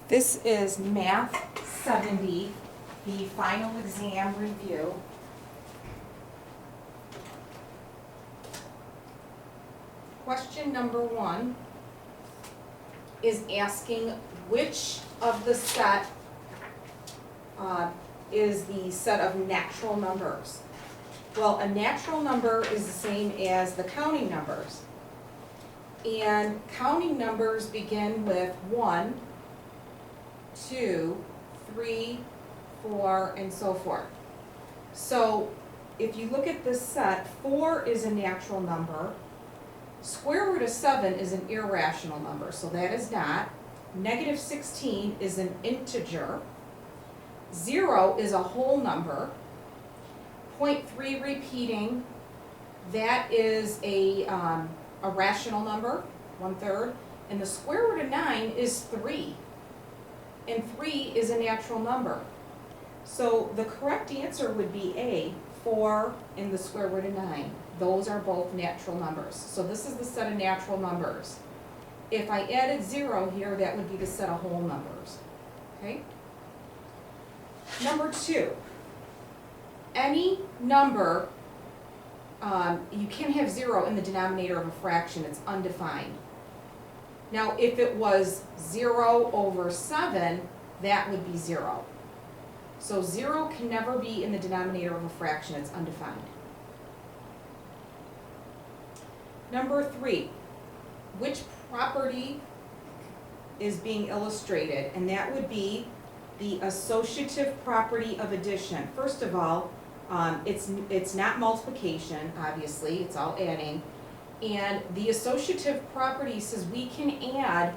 This is Math 70, the final exam review. Question number 1 is asking which of the set is the set of natural numbers. Well, a natural number is the same as the counting numbers. And counting numbers begin with 1, 2, 3, 4, and so forth. So if you look at this set, 4 is a natural number. Square root of 7 is an irrational number, so that is not. Negative 16 is an integer. 0 is a whole number. 0.3 repeating, that is a rational number, 1/3. And the square root of 9 is 3. And 3 is a natural number. So the correct answer would be A, 4 and the square root of 9. Those are both natural numbers. So this is the set of natural numbers. If I added 0 here, that would be the set of whole numbers. Okay? Number 2. Any number, you can't have 0 in the denominator of a fraction. It's undefined. Now, if it was 0 over 7, that would be 0. So 0 can never be in the denominator of a fraction. It's undefined. Number 3, which property is being illustrated? And that would be the associative property of addition. First of all, it's not multiplication, obviously, it's all adding. And the associative property says we can add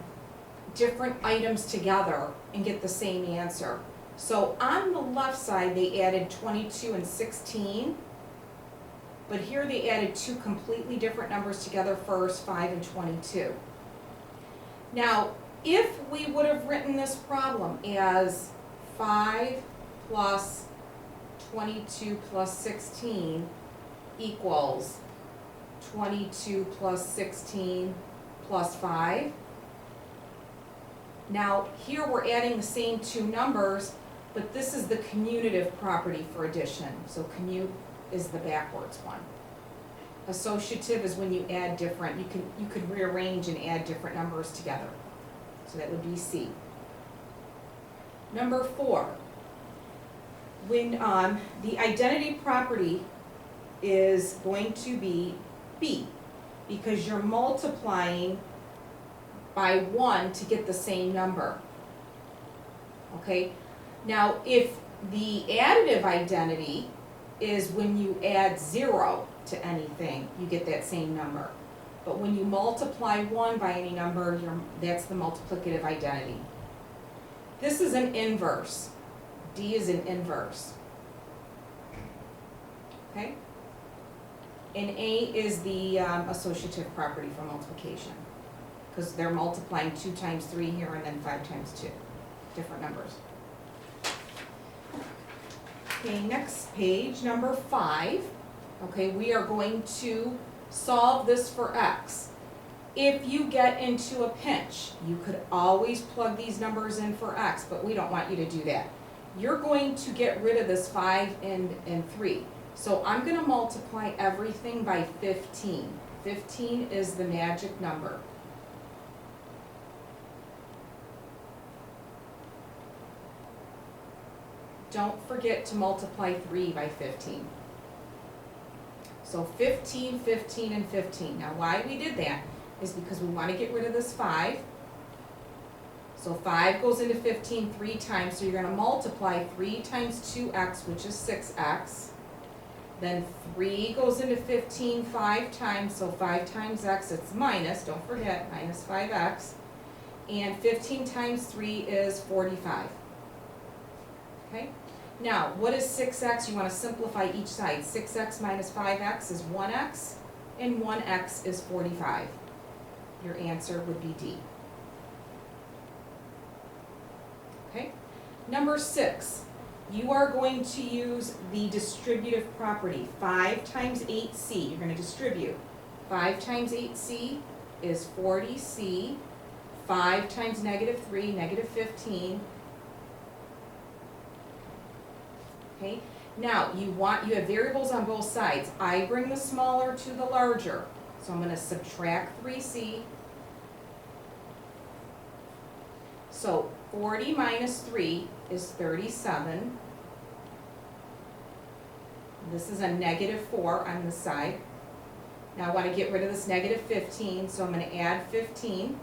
different items together and get the same answer. So on the left side, they added 22 and 16. But here they added 2 completely different numbers together first, 5 and 22. Now, if we would have written this problem as 5 plus 22 plus 16 equals 22 plus 16 plus 5. Now, here we're adding the same 2 numbers, but this is the commutative property for addition. So commute is the backwards one. Associative is when you add different, you could rearrange and add different numbers together. So that would be C. Number 4, when the identity property is going to be B, because you're multiplying by 1 to get the same number. Okay? Now, if the additive identity is when you add 0 to anything, you get that same number. But when you multiply 1 by any number, that's the multiplicative identity. This is an inverse. D is an inverse. Okay? And A is the associative property for multiplication, because they're multiplying 2 times 3 here and then 5 times 2. Different numbers. Okay, next page, number 5. Okay, we are going to solve this for x. If you get into a pinch, you could always plug these numbers in for x, but we don't want you to do that. You're going to get rid of this 5 and 3. So I'm going to multiply everything by 15. 15 is the magic number. Don't forget to multiply 3 by 15. So 15, 15, and 15. Now why we did that is because we want to get rid of this 5. So 5 goes into 15 3 times, so you're going to multiply 3 times 2x, which is 6x. Then 3 goes into 15 5 times, so 5 times x, it's minus, don't forget, minus 5x. And 15 times 3 is 45. Okay? Now, what is 6x? You want to simplify each side. 6x minus 5x is 1x, and 1x is 45. Your answer would be D. Okay? Number 6, you are going to use the distributive property. 5 times 8c, you're going to distribute. 5 times 8c is 40c. 5 times -3, -15. Okay, now you have variables on both sides. I bring the smaller to the larger, so I'm gonna subtract 3c. So 40 minus 3 is 37. This is a -4 on this side. Now I want to get rid of this -15, so I'm going to add 15.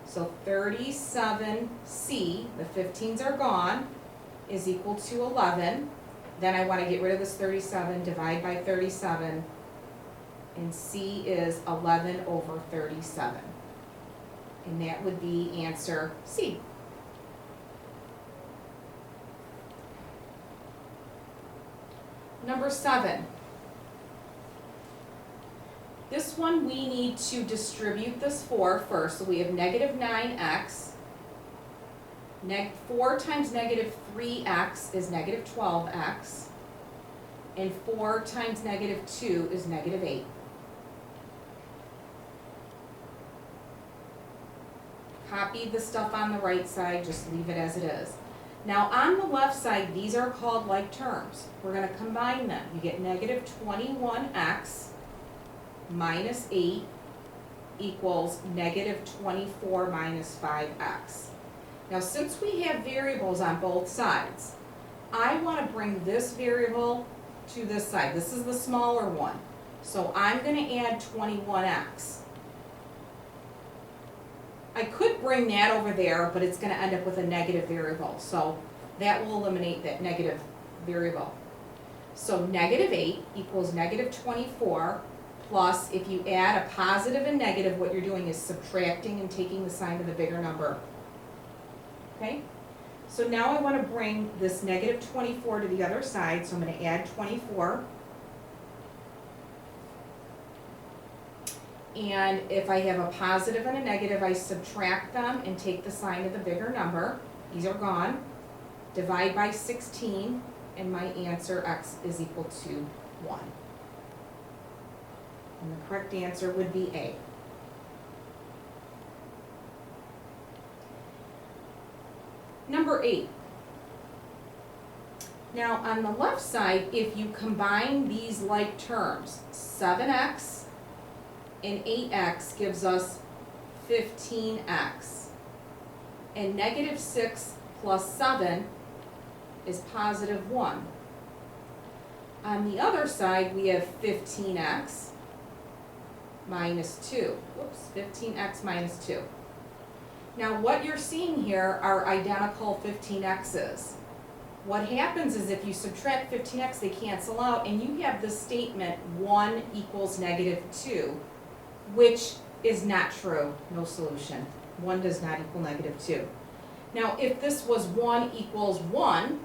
So 37c, the 15s are gone, is equal to 11. Then I want to get rid of this 37, divide by 37, and c is 11 over 37. And that would be answer C. Number 7. This one we need to distribute this 4 first. So we have -9x. 4 times -3x is -12x. And 4 times -2 is -8. Copy the stuff on the right side, just leave it as it is. Now on the left side, these are called like terms. We're going to combine them. You get -21x minus 8 equals -24 minus 5x. Now since we have variables on both sides, I want to bring this variable to this side. This is the smaller one. So I'm going to add 21x. I could bring that over there, but it's going to end up with a negative variable. So that will eliminate that negative variable. So -8 equals -24 plus, if you add a positive and negative, what you're doing is subtracting and taking the sign of the bigger number. Okay? So now I want to bring this -24 to the other side, so I'm going to add 24. And if I have a positive and a negative, I subtract them and take the sign of the bigger number. These are gone. Divide by 16, and my answer, x is equal to 1. And the correct answer would be A. Number 8. Now on the left side, if you combine these like terms, 7x and 8x gives us 15x. And -6 plus 7 is +1. On the other side, we have 15x minus 2. Whoops, 15x minus 2. Now what you're seeing here are identical 15x's. What happens is if you subtract 15x, they cancel out, and you have the statement 1 equals -2, which is not true, no solution. 1 does not equal -2. Now if this was 1 equals 1,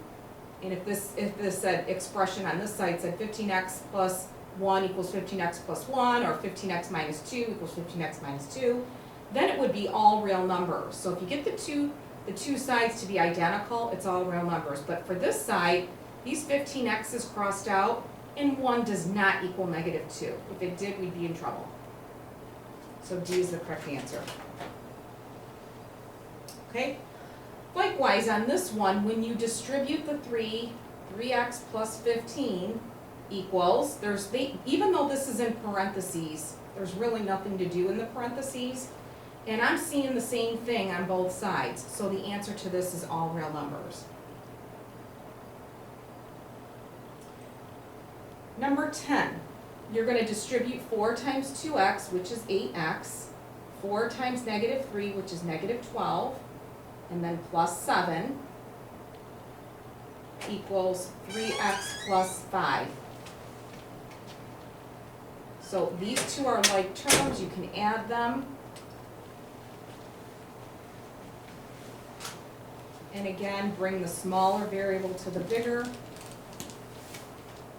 and if this said expression on this side said 15x plus 1 equals 15x plus 1, or 15x minus 2 equals 15x minus 2, then it would be all real numbers. So if you get the two sides to be identical, it's all real numbers. But for this side, these 15x's crossed out, and 1 does not equal -2. If it did, we'd be in trouble. So D is the correct answer. Okay? Likewise, on this one, when you distribute the 3x plus 15 equals, even though this is in parentheses, there's really nothing to do in the parentheses, and I'm seeing the same thing on both sides, so the answer to this is all real numbers. Number 10, you're going to distribute 4 times 2x, which is 8x, 4 times -3, which is -12, and then plus 7 equals 3x plus 5. So these two are like terms, you can add them. And again, bring the smaller variable to the bigger.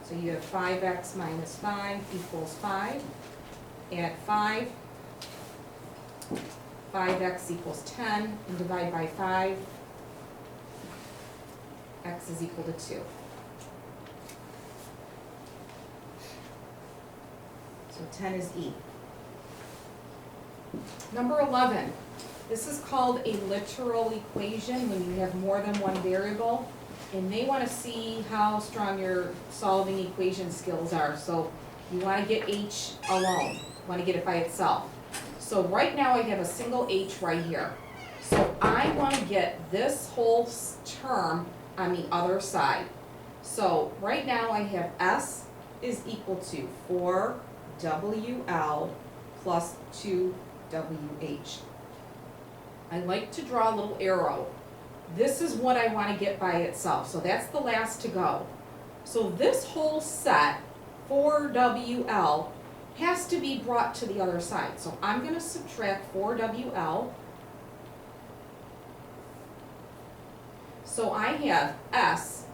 So you have 5x minus 5 equals 5. Add 5. 5x equals 10, and divide by 5. X is equal to 2. So 10 is E. Number 11, this is called a literal equation when you have more than one variable. And they want to see how strong your solving equation skills are. So you want to get h alone, want to get it by itself. So right now I have a single h right here. So I want to get this whole term on the other side. So right now I have s is equal to 4wl plus 2wh. I like to draw a little arrow. This is what I want to get by itself, so that's the last to go. So this whole set, 4WL, has to be brought to the other side. So I'm going to subtract 4WL. So I have S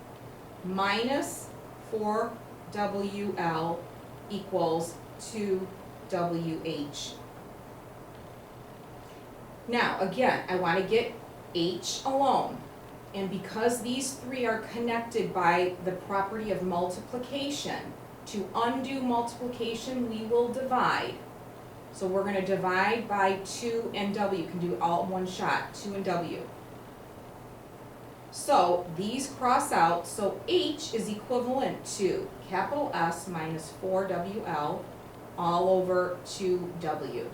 minus 4WL equals 2WH. Now, again, I want to get H alone. And because these three are connected by the property of multiplication, to undo multiplication, we will divide. So we're going to divide by 2 and W. You can do it all in one shot, 2 and W. So these cross out, so H is equivalent to capital S minus 4WL all over 2W.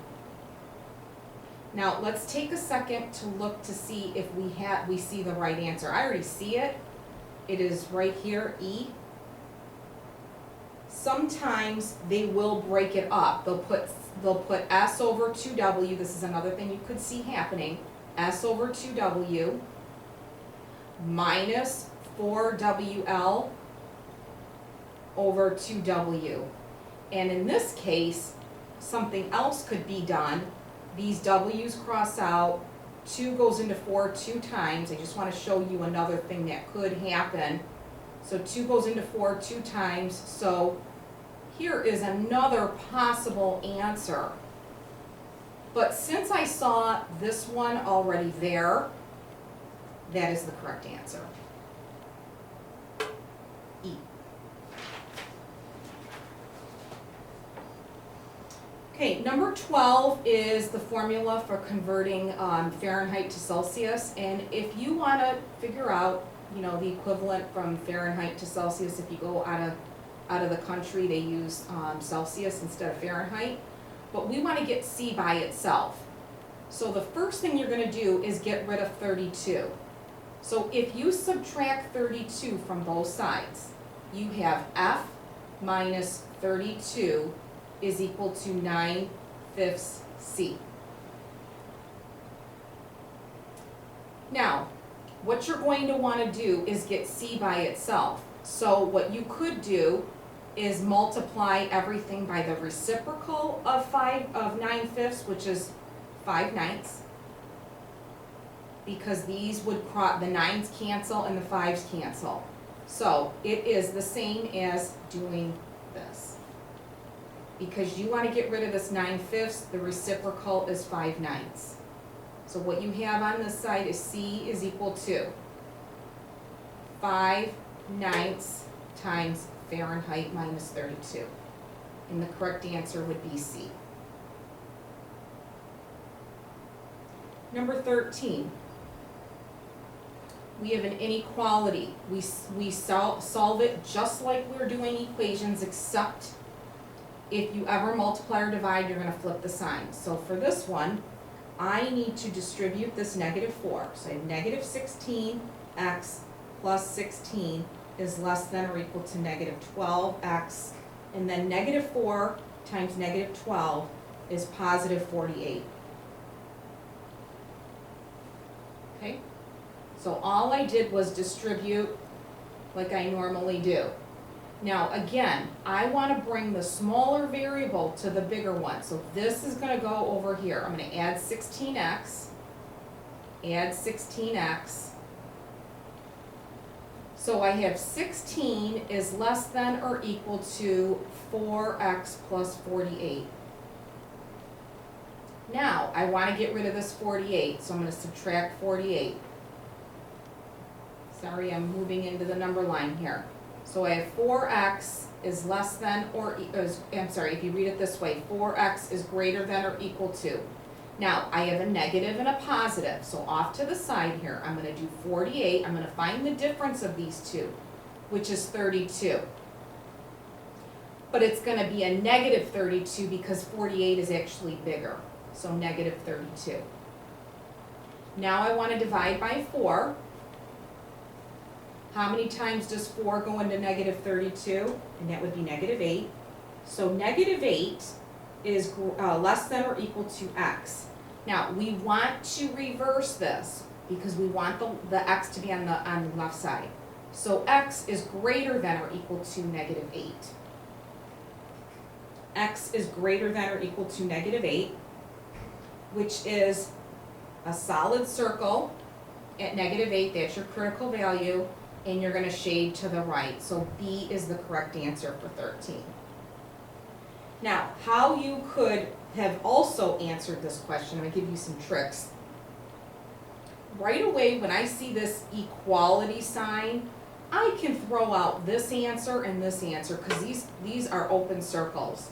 Now, let's take a second to look to see if we see the right answer. I already see it. It is right here, E. Sometimes they will break it up. They'll put S over 2W. This is another thing you could see happening. S over 2W minus 4WL over 2W. And in this case, something else could be done. These W's cross out, 2 goes into 4 2 times. I just want to show you another thing that could happen. So 2 goes into 4 2 times. So here is another possible answer. But since I saw this one already there, that is the correct answer. E. Okay, number 12 is the formula for converting Fahrenheit to Celsius. And if you want to figure out, the equivalent from Fahrenheit to Celsius, if you go out of the country, they use Celsius instead of Fahrenheit. But we want to get C by itself. So the first thing you're going to do is get rid of 32. So if you subtract 32 from both sides, you have F minus 32 is equal to 9/5 C. Now, what you're going to want to do is get C by itself. So what you could do is multiply everything by the reciprocal of 9/5, which is 5/9, because these would cross, the 9's cancel and the 5's cancel. So it is the same as doing this. Because you want to get rid of this 9/5, the reciprocal is 5/9. So what you have on this side is C is equal to 5/9 times Fahrenheit minus 32. And the correct answer would be C. Number 13. We have an inequality. We solve it just like we're doing equations, except if you ever multiply or divide, you're going to flip the sign. So for this one, I need to distribute this -4. So I have -16x plus 16 is less than or equal to -12x. And then -4 times -12 is +48. Okay? So all I did was distribute like I normally do. Now again, I want to bring the smaller variable to the bigger one. So this is going to go over here. I'm going to add 16x, add 16x. So I have 16 is less than or equal to 4x plus 48. Now I want to get rid of this 48, so I'm going to subtract 48. Sorry, I'm moving into the number line here. So I have 4x is less than or, I'm sorry, if you read it this way, 4x is greater than or equal to. Now, I have a negative and a positive, so off to the side here, I'm gonna do 48, I'm gonna find the difference of these two, which is 32. But it's gonna be a negative 32 because 48 is actually bigger, so negative 32. Now I wanna divide by 4. How many times does 4 go into negative 32? And that would be negative 8. So negative 8 is less than or equal to x. Now, we want to reverse this because we want the x to be on the left side. So x is greater than or equal to negative 8. X is greater than or equal to negative 8, which is a solid circle at negative 8, that's your critical value, and you're going to shade to the right. So B is the correct answer for 13. Now, how you could have also answered this question, I'm going to give you some tricks. Right away, when I see this equality sign, I can throw out this answer and this answer because these are open circles.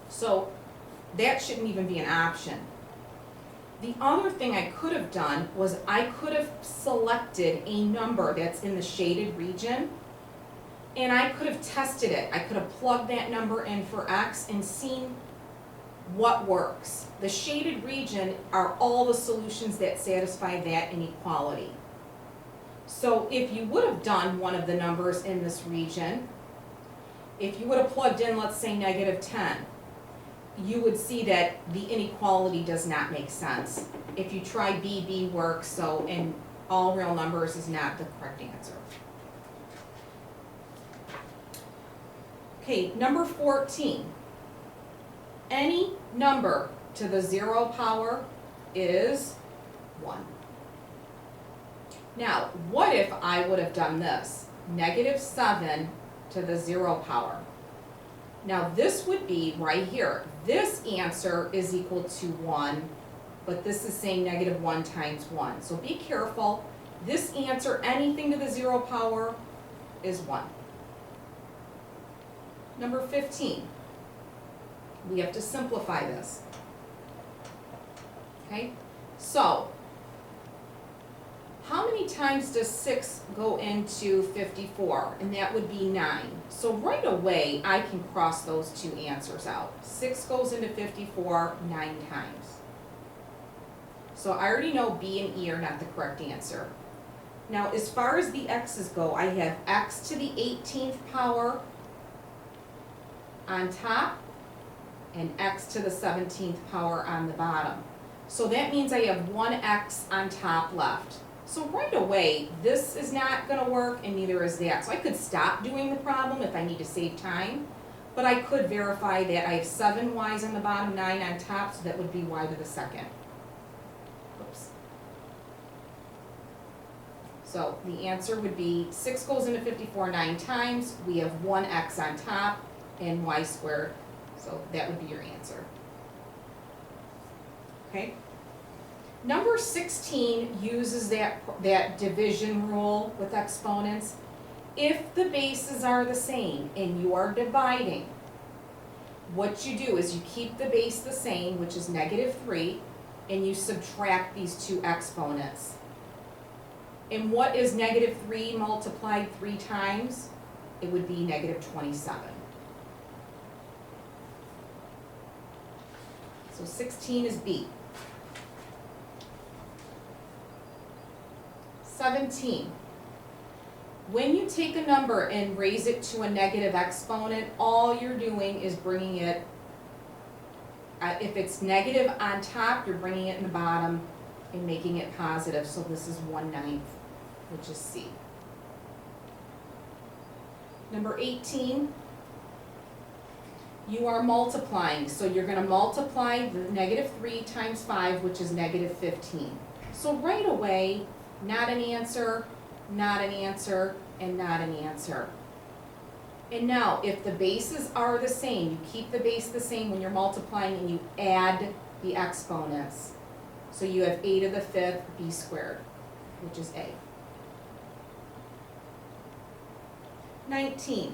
So that shouldn't even be an option. The other thing I could have done was I could have selected a number that's in the shaded region, and I could have tested it. I could have plugged that number in for x and seen what works. The shaded region are all the solutions that satisfy that inequality. So if you would have done one of the numbers in this region, if you would have plugged in, let's say, negative 10, you would see that the inequality does not make sense. If you try B, B works, so in all real numbers is not the correct answer. Okay, number 14. Any number to the 0 power is 1. Now, what if I would have done this? Negative 7 to the 0 power. Now, this would be right here. This answer is equal to 1, but this is saying negative 1 times 1. So be careful. This answer, anything to the 0 power, is 1. Number 15. We have to simplify this. Okay? So, how many times does 6 go into 54? And that would be 9. So right away, I can cross those two answers out. 6 goes into 54 9 times. So I already know B and E are not the correct answer. Now, as far as the x's go, I have x to the 18th power on top and x to the 17th power on the bottom. So that means I have one x on top left. So right away, this is not going to work, and neither is that. So I could stop doing the problem if I need to save time, but I could verify that I have 7 y's on the bottom, 9 on top, so that would be y to the second. Oops. So the answer would be 6 goes into 54 9 times. We have 1 x on top and y squared. So that would be your answer. Okay? Number 16 uses that division rule with exponents. If the bases are the same and you are dividing, what you do is you keep the base the same, which is negative 3, and you subtract these two exponents. And what is negative 3 multiplied 3 times? It would be negative 27. So 16 is B. 17. When you take a number and raise it to a negative exponent, all you're doing is bringing it, if it's negative on top, you're bringing it in the bottom and making it positive. So this is 1/9, which is C. Number 18, you are multiplying. So you're going to multiply the negative 3 times 5, which is negative 15. So right away, not an answer, not an answer, and not an answer. And now, if the bases are the same, you keep the base the same when you're multiplying and you add the exponents. So you have a to the 5th b squared, which is a. 19.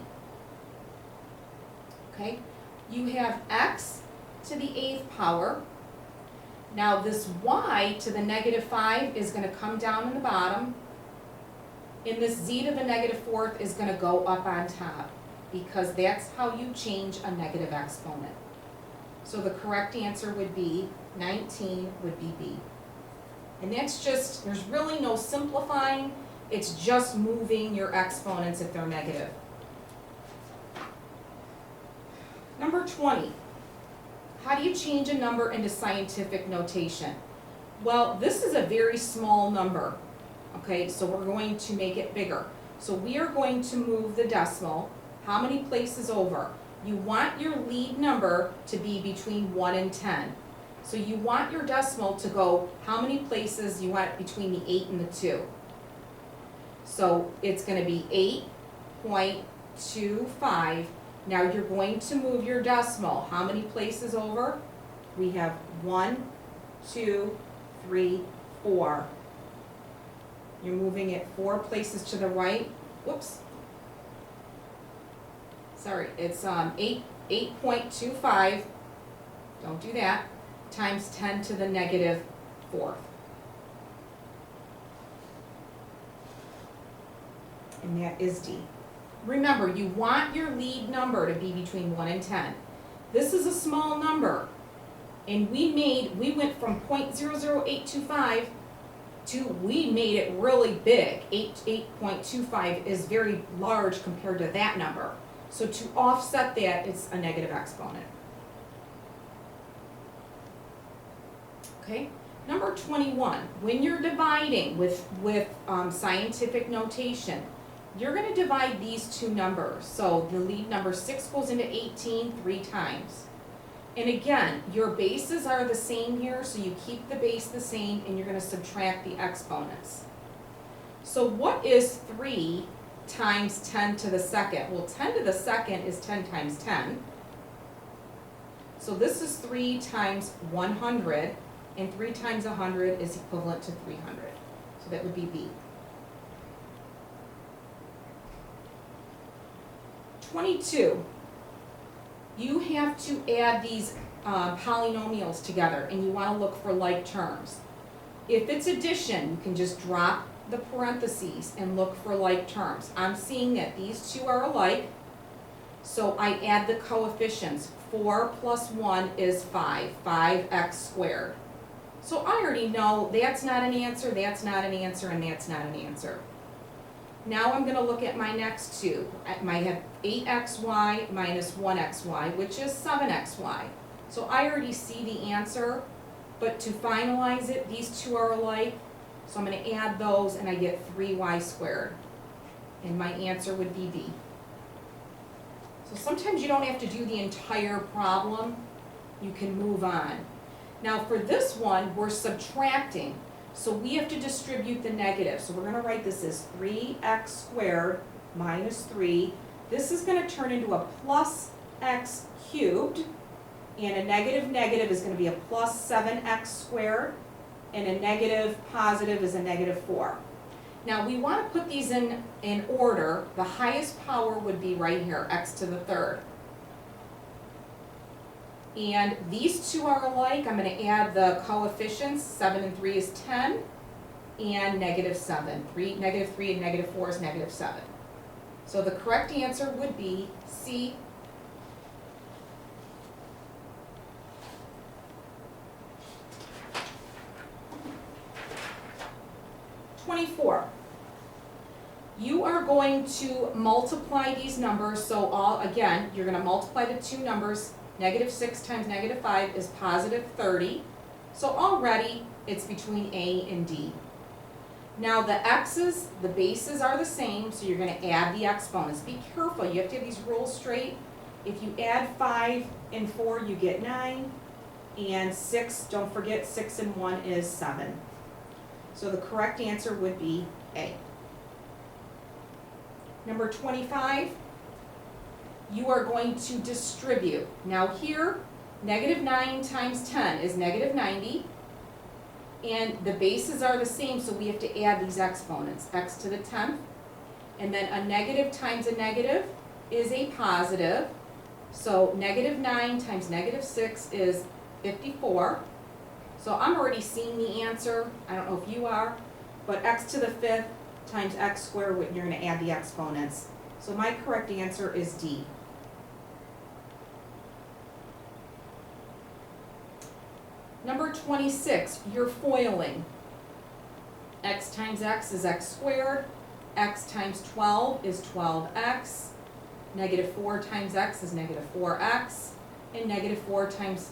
Okay, you have x to the 8th power. Now this y to the -5 is gonna come down in the bottom, and this z to the -4 is gonna go up on top, because that's how you change a negative exponent. So the correct answer would be 19 would be B. And that's just, there's really no simplifying, it's just moving your exponents if they're negative. Number 20. How do you change a number into scientific notation? Well, this is a very small number, okay, so we're going to make it bigger. So we are going to move the decimal, how many places over? You want your lead number to be between 1 and 10. So you want your decimal to go, how many places you want it between the 8 and the 2. So it's going to be 8.25. Now you're going to move your decimal. How many places over? We have 1, 2, 3, 4. You're moving it 4 places to the right. Whoops. Sorry, it's 8.25. Don't do that. Times 10 to the -4th. And that is D. Remember, you want your lead number to be between 1 and 10. This is a small number. And we went from 0.00825 to, we made it really big. 8.25 is very large compared to that number. So to offset that, it's a negative exponent. Okay, number 21, when you're dividing with scientific notation, you're going to divide these two numbers. So the lead number 6 goes into 18 3 times. And again, your bases are the same here, so you keep the base the same and you're going to subtract the exponents. So what is 3 times 10 to the second? Well, 10 to the second is 10 times 10. So this is 3 times 100. And 3 times 100 is equivalent to 300. So that would be B. 22. You have to add these polynomials together, and you want to look for like terms. If it's addition, you can just drop the parentheses and look for like terms. I'm seeing that these two are alike, so I add the coefficients. 4 plus 1 is 5, 5x squared. So I already know that's not an answer, that's not an answer, and that's not an answer. Now I'm going to look at my next two. I might have 8xy minus 1xy, which is 7xy. So I already see the answer, but to finalize it, these two are alike. So I'm going to add those, and I get 3y squared. And my answer would be B. So sometimes you don't have to do the entire problem. You can move on. Now for this one, we're subtracting, so we have to distribute the negative. So we're going to write this as 3x squared minus 3. This is going to turn into a plus x cubed, and a negative negative is going to be a plus 7x squared, and a negative positive is a -4. Now we want to put these in order. The highest power would be right here, x to the third. And these two are alike. I'm going to add the coefficients. 7 and 3 is 10, and -7. -3 and -4 is -7. So the correct answer would be C. (24). You are going to multiply these numbers. So again, you're going to multiply the two numbers. -6 times -5 is positive 30. So already it's between A and D. Now the x's, the bases are the same, so you're going to add the exponents. Be careful, you have to have these rules straight. If you add 5 and 4, you get 9. And 6, don't forget 6 and 1 is 7. So the correct answer would be A. Number 25. You are going to distribute. Now here, -9 times 10 is -90, and the bases are the same, so we have to add these exponents, x to the 10th, and then a negative times a negative is a positive, so -9 times -6 is 54, So I'm already seeing the answer, I don't know if you are, but x to the 5th times x squared, you're gonna add the exponents. So my correct answer is D. Number 26, you're foiling. X times x is x squared, x times 12 is 12x, negative 4 times x is negative 4x, and negative 4 times